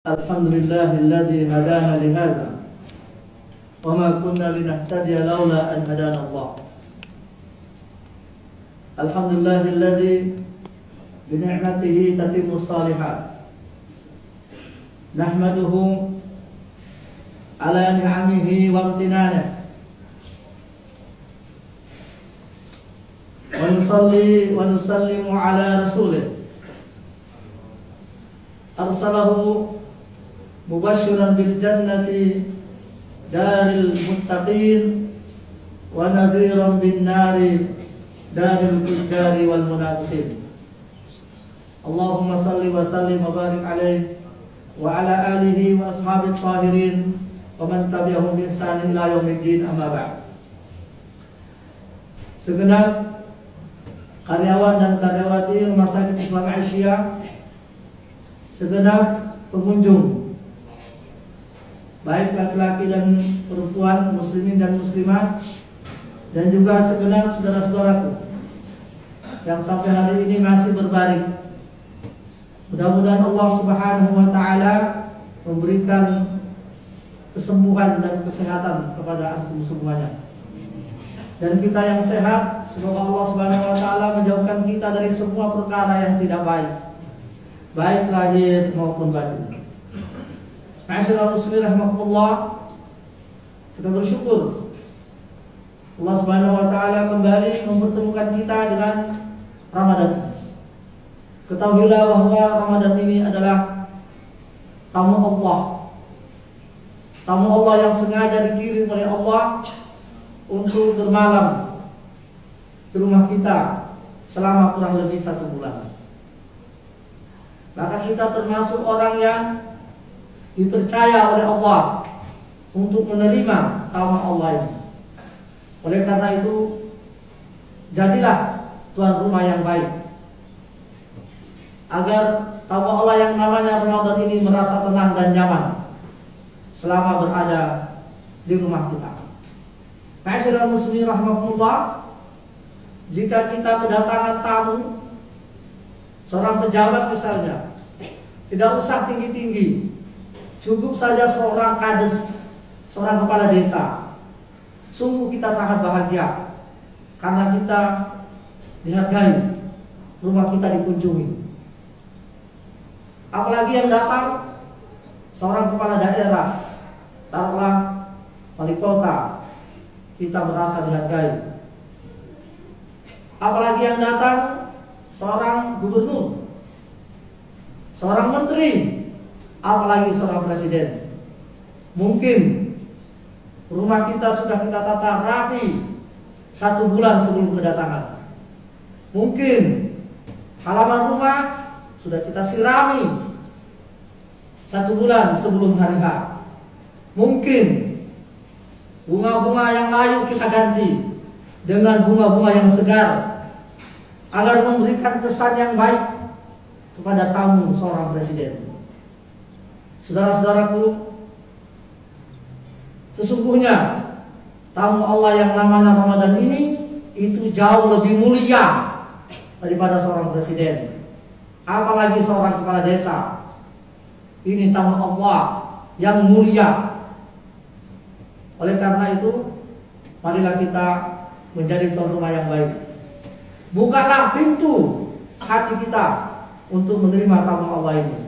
Alhamdulillahilladzi hadana lihada wa ma kunna linahtadiya laula an hadana Allah. Alhamdulillahilladzi bi ni'matihi tatimmu shalihat. Nahmaduhu ala ni'amihi wa amtinanihi. Wa nusalli wa nusallimu ala rasulih. Arsalahu mubashiran bil jannati daril muttaqin wa nadhiran bin nari daril fujari wal munafiqin. Allahumma salli wa sallim wa barik alaihi wa ala alihi wa ashabihi tahirin wa man tabi'ahum bi ihsanin ila yaumiddin, amma ba'd. Segenap karyawan dan karyawati Rumah Sakit Islam Aisyah, segenap pengunjung baik laki-laki dan perempuan, muslimin dan muslimat, dan juga segenap saudara-saudaraku yang sampai hari ini masih berbaring. Mudah-mudahan Allah Subhanahu wa taala memberikan kesembuhan dan kesehatan kepada antum semuanya. Dan kita yang sehat, semoga Allah Subhanahu wa taala menjauhkan kita dari semua perkara yang tidak baik, baik lahir maupun batin. Ma'asyiral muslimin rahimakumullah, kita bersyukur Allah Subhanahu wa taala kembali mempertemukan kita dengan Ramadan. Ketahuilah bahwa Ramadan ini adalah tamu Allah. Tamu Allah yang sengaja dikirim oleh Allah untuk bermalam di rumah kita selama kurang lebih 1 bulan. Maka kita termasuk orang yang dipercaya oleh Allah untuk menerima tamu Allah ini. Oleh karena itu, jadilah tuan rumah yang baik, agar tamu Allah yang namanya Ramadan ini merasa tenang dan nyaman selama berada di rumah kita. Ma'asyiral muslimin rahimakumullah, jika kita kedatangan tamu, seorang pejabat misalnya, tidak usah tinggi-tinggi, cukup saja seorang kades, seorang kepala desa, sungguh kita sangat bahagia karena kita dihargai, rumah kita dikunjungi. Apalagi yang datang seorang kepala daerah, taruhlah wali kota, kita merasa dihargai. Apalagi yang datang seorang gubernur, seorang menteri, apalagi seorang presiden. Mungkin rumah kita sudah kita tata rapi 1 bulan sebelum kedatangan. Mungkin halaman rumah sudah kita sirami 1 bulan sebelum hari H. Mungkin bunga-bunga yang layu kita ganti dengan bunga-bunga yang segar, agar memberikan kesan yang baik kepada tamu seorang presiden. Saudara-saudaraku, sesungguhnya tamu Allah yang namanya Ramadan ini itu jauh lebih mulia daripada seorang presiden, apalagi seorang kepala desa. Ini tamu Allah yang mulia. Oleh karena itu, marilah kita menjadi tuan rumah yang baik. Bukalah pintu hati kita untuk menerima tamu Allah ini.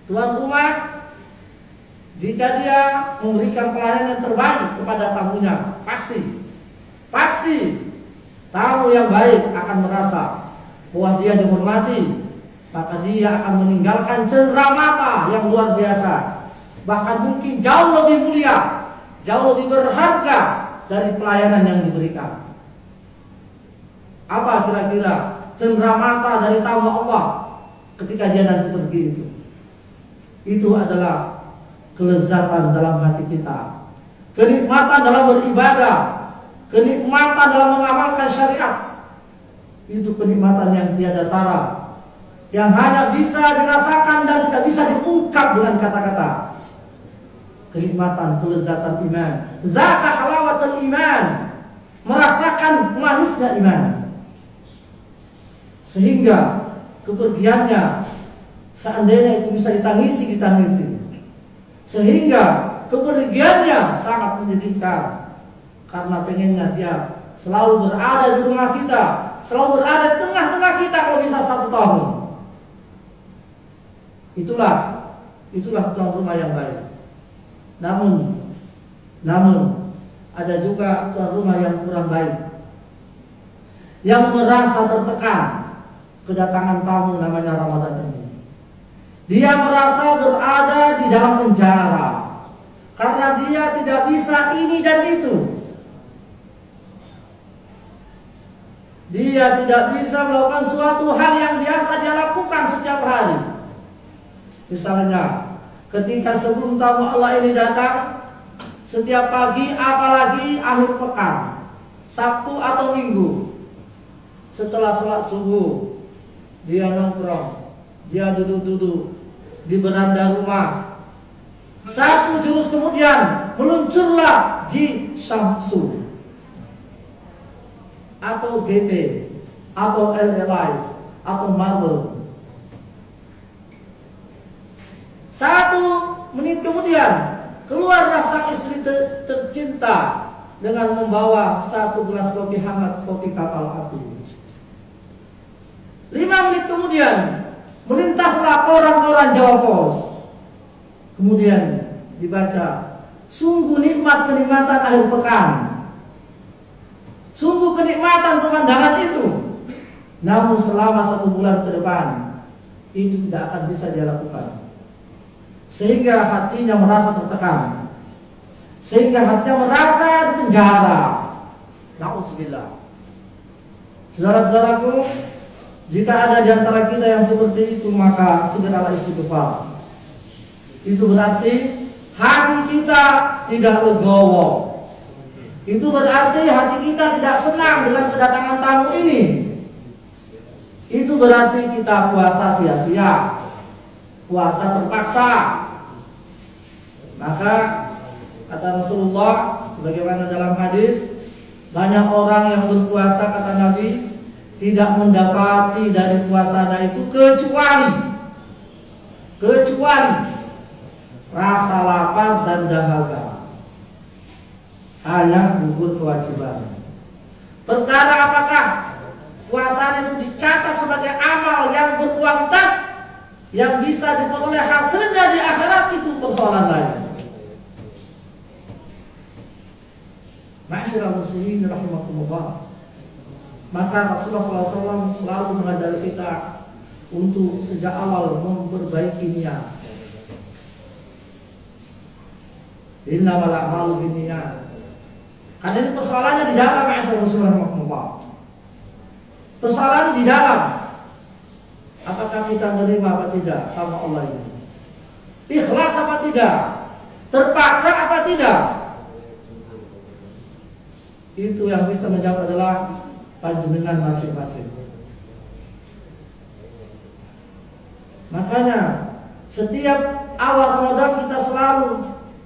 Tuan rumah, jika dia memberikan pelayanan yang terbaik kepada tamunya, pasti tamu yang baik akan merasa bahwa dia dihormati, maka dia akan meninggalkan cenderamata yang luar biasa, bahkan mungkin jauh lebih mulia, jauh lebih berharga dari pelayanan yang diberikan. Apa kira-kira cenderamata dari tamu Allah ketika dia nanti pergi itu? Itu adalah kelezatan dalam hati kita, kenikmatan dalam beribadah, kenikmatan dalam mengamalkan syariat. Itu kenikmatan yang tiada tara, yang hanya bisa dirasakan dan tidak bisa diungkap dengan kata-kata. Kenikmatan, kelezatan iman, zaka halawatul iman, merasakan manisnya iman. Sehingga kepergiannya Seandainya itu bisa ditangisi. Sehingga kepergiannya sangat menyedihkan. Karena pengennya dia selalu berada di rumah kita, selalu berada di tengah-tengah kita kalau bisa 1 tahun. Itulah tuan rumah yang baik. Namun ada juga tuan rumah yang kurang baik, yang merasa tertekan kedatangan tamu namanya Ramadan ini. Dia merasa berada di dalam penjara karena dia tidak bisa ini dan itu. Dia tidak bisa melakukan suatu hal yang biasa dia lakukan setiap hari. Misalnya, ketika sebelum tamu Allah ini datang, setiap pagi apalagi akhir pekan, Sabtu atau Minggu, setelah sholat subuh, dia nongkrong, dia duduk-duduk di beranda rumah. 1 jurus kemudian meluncurlah Ji Syamsu atau GP atau LLIs atau Marvel. 1 menit kemudian keluarlah sang istri tercinta dengan membawa 1 gelas kopi hangat, kopi kapal api. 5 menit kemudian melintaslah koran-koran Jawa Pos. Kemudian dibaca, sungguh nikmat kenikmatan akhir pekan, sungguh kenikmatan pemandangan itu. Namun selama 1 bulan ke depan itu tidak akan bisa dia lakukan. Sehingga hatinya merasa tertekan, sehingga hatinya merasa di penjara. Na'udzubillah. Saudara-saudaraku, jika ada di antara kita yang seperti itu, maka segeralah istighfar. Itu berarti hati kita tidak legowo. Itu berarti hati kita tidak senang dengan kedatangan tamu ini. Itu berarti kita puasa sia-sia, puasa terpaksa. Maka kata Rasulullah sebagaimana dalam hadis, banyak orang yang berpuasa, kata Nabi, tidak mendapati dari puasanya itu kecuali rasa lapar dan dahaga. Hanya gugur kewajiban. Perkara apakah puasa itu dicatat sebagai amal yang berkualitas, yang bisa diperoleh hasilnya di akhirat, itu persoalan lain. Ma'asyiral muslimin rahimakumullah. Maka Rasulullah SAW selalu mengajari kita untuk sejak awal memperbaiki niat. Innamal a'malu binniyat. Karena ini persoalannya di dalam, ma'asyiral muslimin rahimakumullah. Persoalannya di dalam. Apakah kita menerima apa tidak tamu Allah ini? Ikhlas apa tidak? Terpaksa apa tidak? Itu yang bisa menjawab adalah panjenengan masing-masing. Makanya setiap awal Ramadan kita selalu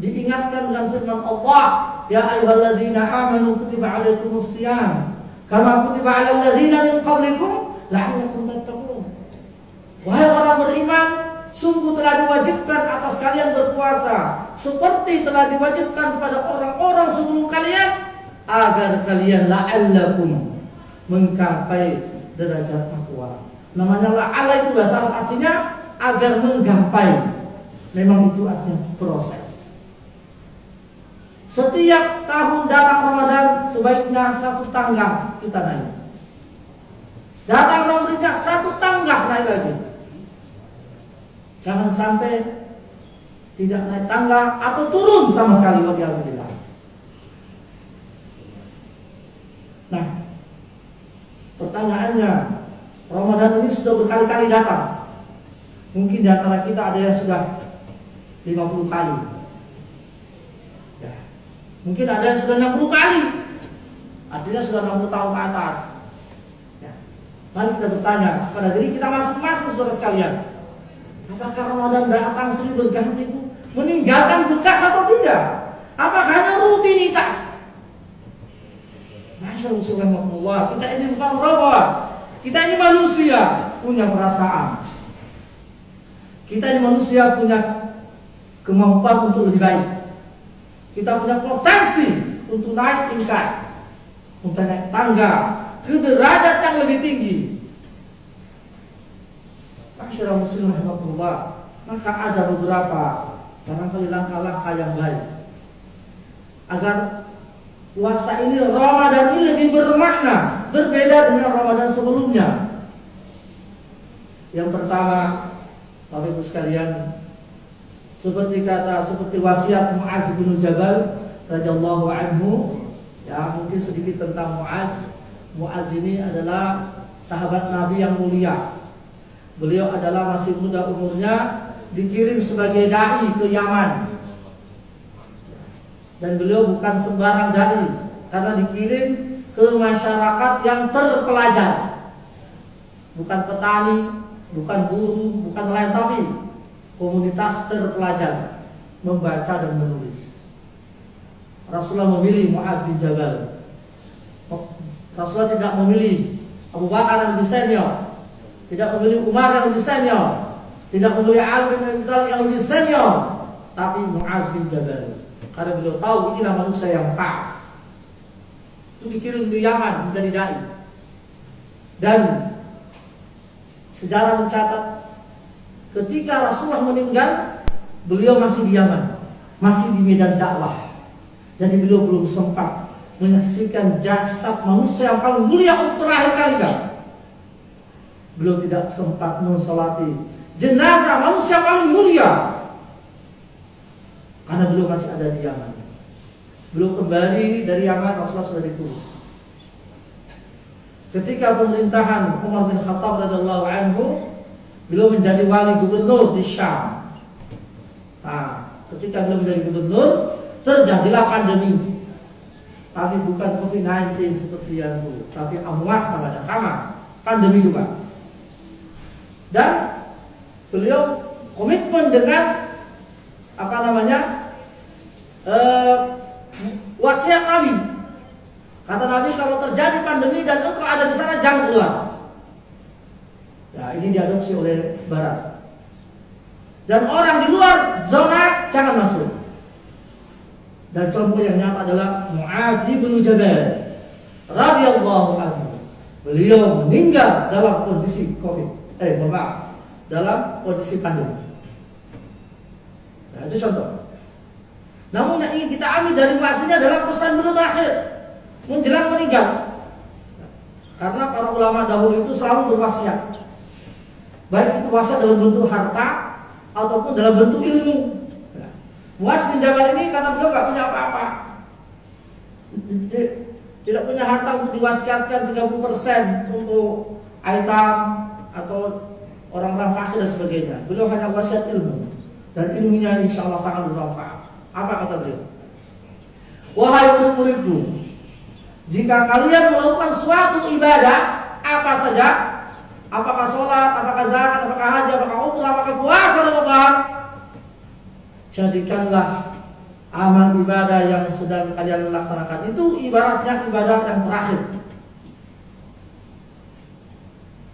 diingatkan dengan firman Allah, ya ayyuhalladzina amanu kutiba alaikumus shiyam kama kutiba alal ladzina min qablikum la'allakum tattaqun. Wahai orang beriman, sungguh telah diwajibkan atas kalian berpuasa seperti telah diwajibkan kepada orang-orang sebelum kalian, agar kalian la'allakum menggapai derajat takwa. Namanya la'alla itu bahasa Arab, artinya agar menggapai. Memang itu artinya proses. Setiap tahun datang Ramadan sebaiknya 1 tangga kita naik. Datang Ramadan 1 tangga naik lagi. Jangan sampai tidak naik tangga atau turun sama sekali, waliyadzubillah. Nah, pertanyaannya, Ramadan ini sudah berkali-kali datang. Mungkin di antara kita ada yang sudah 50 kali. Ya. Mungkin ada yang sudah 60 kali. Artinya sudah 60 tahun ke atas. Ya. Mari kita bertanya kepada diri kita masing-masing, saudara sekalian. Apakah Ramadan datang silih berganti itu meninggalkan bekas atau tidak? Apakah hanya rutinitas? Masyaallah, kita ini bukan robot. Kita ini manusia, punya perasaan. Kita ini manusia punya kemampuan untuk lebih baik. Kita punya potensi untuk naik tingkat, untuk naik tangga ke derajat yang lebih tinggi. Masyarakat muslim rahmatullah, maka ada beberapa barangkali langkah-langkah yang baik agar puasa ini, Ramadan ini lebih bermakna, berbeda dengan Ramadan sebelumnya. Yang pertama, Bapak Ibu sekalian, seperti wasiat Mu'adz bin Jabal radhiyallahu anhu, ya mungkin sedikit tentang Mu'adz. Mu'adz ini adalah sahabat Nabi yang mulia. Beliau adalah masih muda umurnya, dikirim sebagai dai ke Yaman. Dan beliau bukan sembarang dai, karena dikirim ke masyarakat yang terpelajar. Bukan petani, bukan guru, bukan nelayan, tapi komunitas terpelajar, membaca dan menulis. Rasulullah memilih Mu'adz bin Jabal. Rasulullah tidak memilih Abu Bakar yang lebih senior, tidak memilih Umar yang lebih senior, tidak memilih Ali bin Abi Thalib yang lebih senior, tapi Mu'adz bin Jabal. Karena beliau tahu inilah manusia yang pas. Itu dikirim di Yaman menjadi dai. Dan sejarah mencatat ketika Rasulullah meninggal, beliau masih di Yaman, masih di medan dakwah. Jadi beliau belum sempat menyaksikan jasad manusia yang paling mulia untuk terakhir kali kan. Beliau tidak sempat mensolati jenazah manusia paling mulia karena beliau masih ada di Yaman. Beliau kembali dari Yaman, Rasulullah sudah diturun. Ketika pemerintahan Umar bin Khattab radhiyallahu anhu, beliau menjadi wali gubernur di Syam. Nah, ketika beliau menjadi gubernur, terjadilah pandemi. Tapi bukan COVID-19 seperti yang dulu, tapi amwas namanya, sama, pandemi juga. Dan beliau komitmen dengan wasiat Nabi. Kata Nabi, kalau terjadi pandemi dan engkau ada di sana, jangan keluar. Ya, ini diadopsi oleh Barat. Dan orang di luar zona jangan masuk. Dan contoh yang nyata adalah Mu'adz bin Jabal radhiyallahu anhu. Beliau meninggal dalam kondisi dalam kondisi pandemi. Nah, itu contoh. Namun yang ingin kita ambil dari Mu'adz ini adalah pesan beliau terakhir menjelang meninggal. Karena para ulama dahulu itu selalu berwasiat, baik itu wasiat dalam bentuk harta ataupun dalam bentuk ilmu. Mu'adz bin Jabal ini karena beliau gak punya apa-apa, tidak punya harta untuk diwasiatkan 30% untuk aitam atau orang-orang fakir dan sebagainya. Beliau hanya wasiat ilmu, dan ilmunya insya Allah sangat bermanfaat. Apa kata beliau? Wahai murid-muridku, jika kalian melakukan suatu ibadah apa saja, apakah sholat, apakah zakat, apakah haji, apakah umrah, apakah puasa Ramadan, jadikanlah amal ibadah yang sedang kalian laksanakan itu ibaratnya ibadah yang terakhir.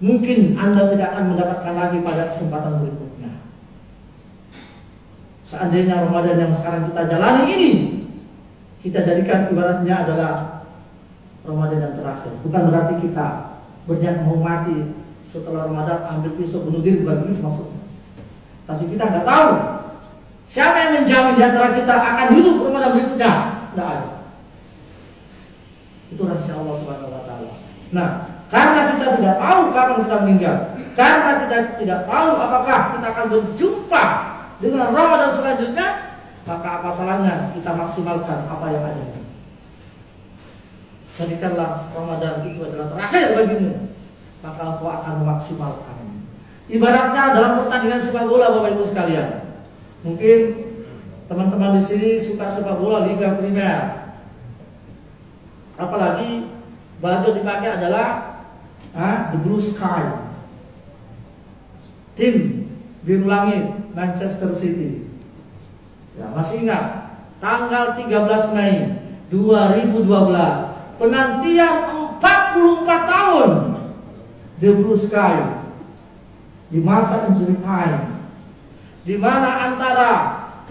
Mungkin Anda tidak akan mendapatkan lagi pada kesempatan berikutnya. Seandainya Ramadan yang sekarang kita jalani ini kita jadikan ibaratnya adalah Ramadan yang terakhir, bukan berarti kita berniat mau mati setelah Ramadan ambil pisau bunuh diri, bukan begitu maksudnya. Tapi kita nggak tahu siapa yang menjamin di antara kita akan hidup Ramadan berikutnya. Tidak ada. Itu rahasia Allah Subhanahu wa taala. Nah, karena kita tidak tahu kapan kita meninggal, karena kita tidak tahu apakah kita akan berjumpa dengan Ramadan selanjutnya, maka apa salahnya kita maksimalkan apa yang ada. Jadikanlah Ramadan itu adalah terakhir bagimu, maka engkau akan memaksimalkan. Ibaratnya dalam pertandingan sepak bola, Bapak Ibu sekalian. Mungkin teman-teman di sini suka sepak bola Liga Primer. Apalagi baju dipakai adalah The Blue Sky, tim biru langit Manchester City. Ya, masih ingat tanggal 13 Mei 2012, penantian 44 tahun The Blue Sky di masa injury time di mana antara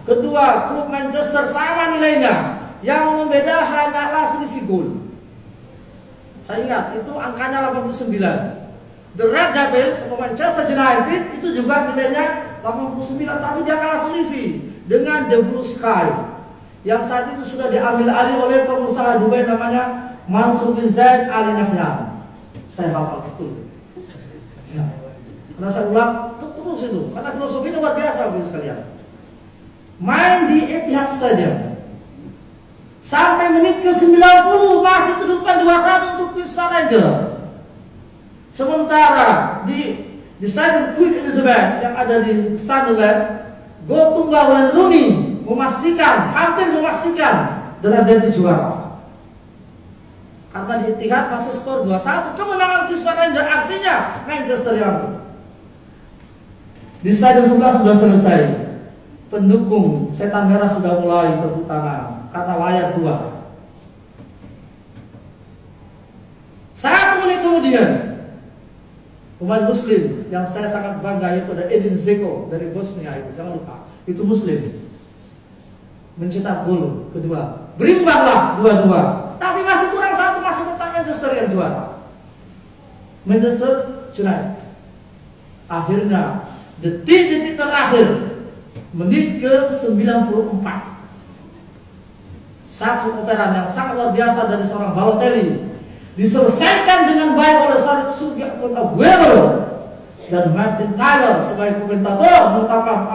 kedua klub Manchester sama nilainya, yang membeda hanyalah selisih gol. Saya ingat itu angkanya 89. The Red Devils atau Manchester United itu juga nilainya 89, tapi dia kalah selisih dengan The Blue Sky yang saat itu sudah diambil alih oleh pengusaha Dubai namanya Mansur bin Zaid Al Nahyan. Saya hafal betul. Ya. Karena saya ulang terus itu, karena filosofinya luar biasa Bapak sekalian. Main di Etihad Stadium sampai menit ke 90 masih kedudukan 2-1 untuk Queensland Rangers. Sementara di Stadion Queen Elizabeth yang ada di Sunderland, gol tunggal oleh Rooney hampir memastikan The Red Devils juara. Karena di Etihad masih skor 2-1, kemenangan Queensland Rangers artinya Manchester yang di stadion sebelah sudah selesai. Pendukung Setan Merah sudah mulai tepuk tangan karena layar 2. 1 menit kemudian, pemain Muslim yang saya sangat bangga itu ada Edin Dzeko dari Bosnia itu, jangan lupa, itu Muslim, mencetak gol kedua, berimbanglah 2-2. Tapi masih kurang 1, masih tetap Manchester yang juara. Manchester United. Akhirnya detik-detik terakhir, menit ke 94, satu operan yang sangat luar biasa dari seorang Balotelli diselesaikan dengan baik oleh Sergio Aguero, dan Martin Tyler sebagai komentator mengatakan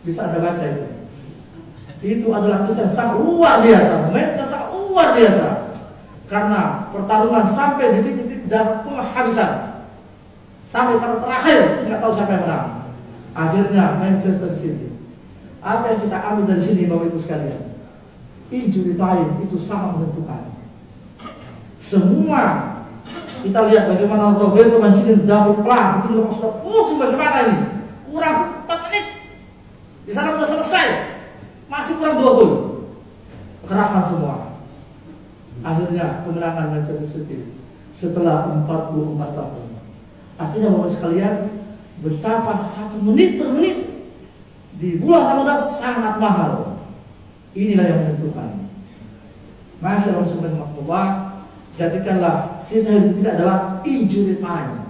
bisa Anda baca itu adalah kisah yang sangat luar biasa, momen yang sangat luar biasa, karena pertarungan sampai detik-detik dan penghabisan, sampai pada terakhir tidak tahu siapa yang menang. Akhirnya Manchester City. Apa yang kita ambil dari sini Bapak Ibu sekalian? Injury time itu sangat menentukan. Semua kita lihat bagaimana Roberto Mancini double plan, itu sudah pusing bagaimana ini. Kurang 4 menit. Di sana sudah selesai. Masih kurang 2 gol. Kerahkan semua. Akhirnya kemenangan Manchester City setelah 44 tahun. Artinya Bapak sekalian, betapa 1 menit per menit di bulan Ramadan sangat mahal. Inilah yang menentukan. Masyaallah subhanallah, jadikanlah sisa hidup kita adalah injury time.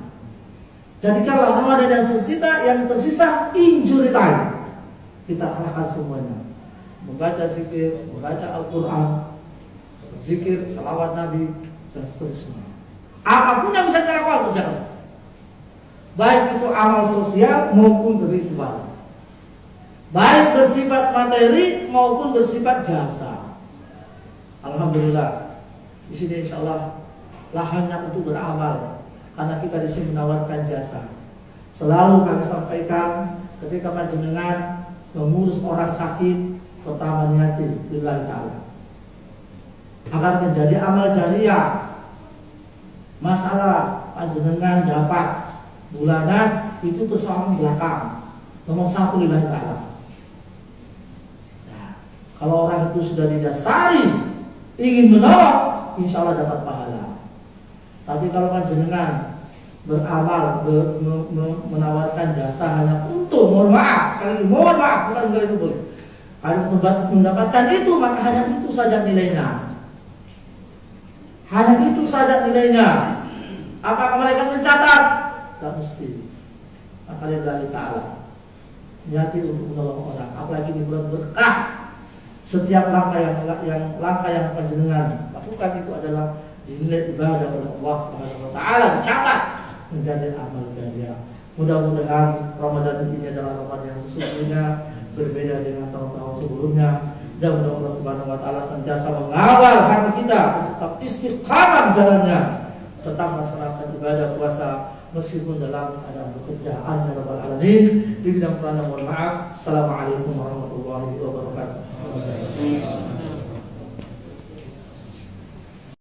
Jadikanlah Ramadan yang tersisa injury time. Kita arahkan semuanya. Membaca zikir, membaca Al-Quran, berzikir, salawat Nabi, dan seterusnya. Apapun yang bisa kita lakukan, kerjakan. Baik itu amal sosial maupun ritual, baik bersifat materi maupun bersifat jasa. Alhamdulillah, di sini insya Allah lahannya untuk beramal, karena kita di sini menawarkan jasa. Selalu kami sampaikan ketika panjenengan mengurus orang sakit, pertama niati lillahi ta'ala, agar menjadi amal jariah. Masalah panjenengan dapat bulanan itu persoalan belakang, nomor 1 lillahi ta'ala. Nah, kalau orang itu sudah didasari ingin menolong, insya Allah dapat pahala. Tapi kalau panjenengan beramal, menawarkan jasa hanya untuk mohon maaf, bukan itu boleh. Kalau mendapatkan itu, maka hanya itu saja nilainya. Hanya itu saja nilainya. Apakah malaikat mencatat? Tak mesti. Maka lillahi ta'ala, niati untuk menolong orang, apalagi di bulan berkah. Setiap langkah yang panjenengan lakukan itu adalah dinilai ibadah oleh Allah Subhanahu wa taala, dicatat menjadi amal jariah. Mudah-mudahan Ramadan ini adalah Ramadan yang sesungguhnya berbeda dengan tahun-tahun sebelumnya, dan mudah-mudahan Allah Subhanahu wa taala senantiasa mengawal hati kita untuk tetap istiqamah di jalannya, tetap melaksanakan ibadah puasa meskipun dalam keadaan pekerjaan ya rabbal alamin. Di bidang peranan mohon maaf. Assalamualaikum warahmatullahi wabarakatuh.